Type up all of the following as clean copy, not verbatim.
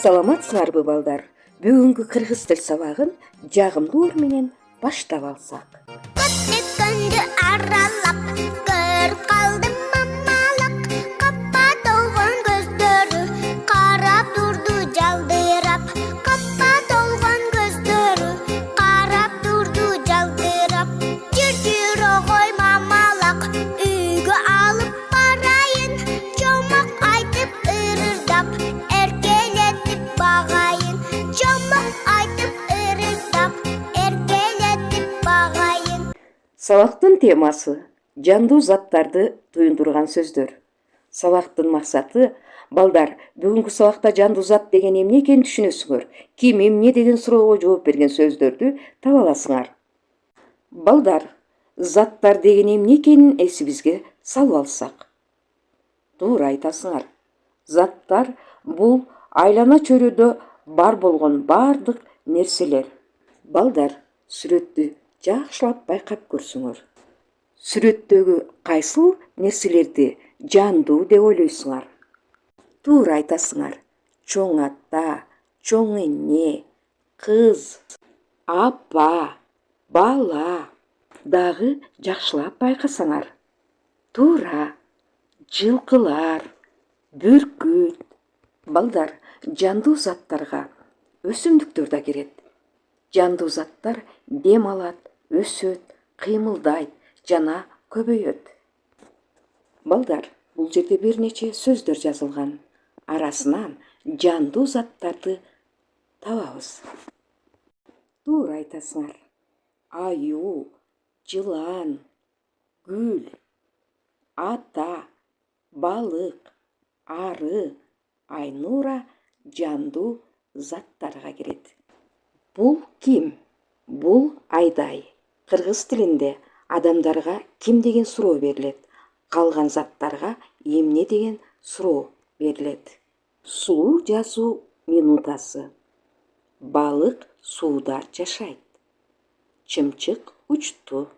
Саламатсыңарбы балдар? Бүгүнкү кыргыз тил сабагын жагымдуу ор менен баштап алсак. Көттүккөндү аралап көр калды мамалак, капа толгон көздөрү карап турду жалдырап, капа толгон көздөрү карап турду жалдырап. Жүр огой мамалак, үйгө алып барайын, жомок айтып ырырдап, эркелетип багайын, жомок айтып ырырдап, эркелетип багайын. Сабактын темасы жандуу заттарды туюндурган сөздөр. Сабактын максаты балдар бүгүнкү сабакта жандуу зат деген эмне экенин түшүнөсүңөр. Ким эмне деген суроого жооп берген сөздөрдү таба аласыңар. Балдар, заттар деген эмне экенин эсибизге салып алсак. Туура айтасыңар. Заттар бул айлана чөйрөдө бар болгон бардык нерселер. Балдар, сүрөттү жакшылап байкап көрсүңөр. Сүрөттөгү кайсыл нерселерди жандуу деп ойлойсуңар? Туура айтасыңар. Чоң ата, чоң эне, кыз, апа, бала. Дагы жакшылап байкасаңар. Туура, жылкылар, бүркүт. Балдар, жандуу заттарга өсүмдүктөр да кирет. Жандуу заттар дем алат, өсөт, кыймылдайт жана көбөйөт. Балдар, бул жерде бир нече сөздөр жазылган. Арасынан жандуу заттарды табабыз. Туура айтасыңар. Аюу, жылан, гүл, ата, балык, ары, айнура жандуу заттарга кирет. Бул ким? Бул айдай. Кыргыз тилинде адамдарга ким деген суроо берилет. Калган заттарга эмне деген суроо берилет. Суу жазуу минутасы. Балык сууда жашайт. Чымчык учту.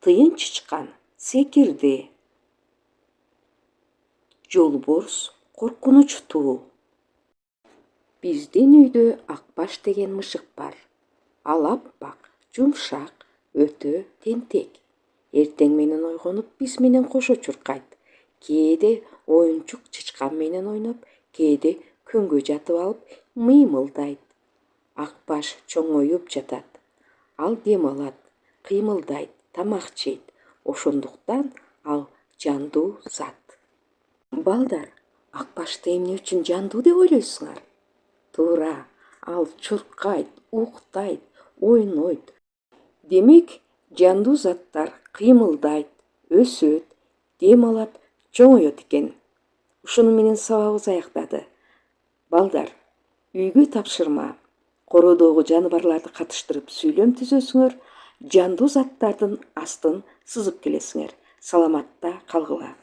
Тыйын чычкан секирди. Жолборс коркунучтуу. Биздин үйдө акбаш деген мышык бар. Ал аппак, жумшак, өтө тентек. Эртең менен ойгонуп биз менен кошо чуркайт. Кээде оюнчук чычкан менен ойноп, кээде көңгө жатып алып мыймылдайт. Акбаш чоңоюп жатат. Ал дем алат, кыймылдайт, тамак жейт. Ошондуктан ал жандуу зат. Балдар, акбашты эмне үчүн жандуу деп ойлойсуңар? Туура, ал чуркайт, уктайт, ойнойт. Демек, жандуу заттар кыймылдайт, өсөт, дем алат, чоңоет экен. Ушуну менен сабагыбыз аяктады. Балдар, үйгө тапшырма. Короодогу жаныбарларды катыштырып сүйлөм түзөсүңөр, жандуу заттардын астын сызып келесиңер. Саламатта калгыла.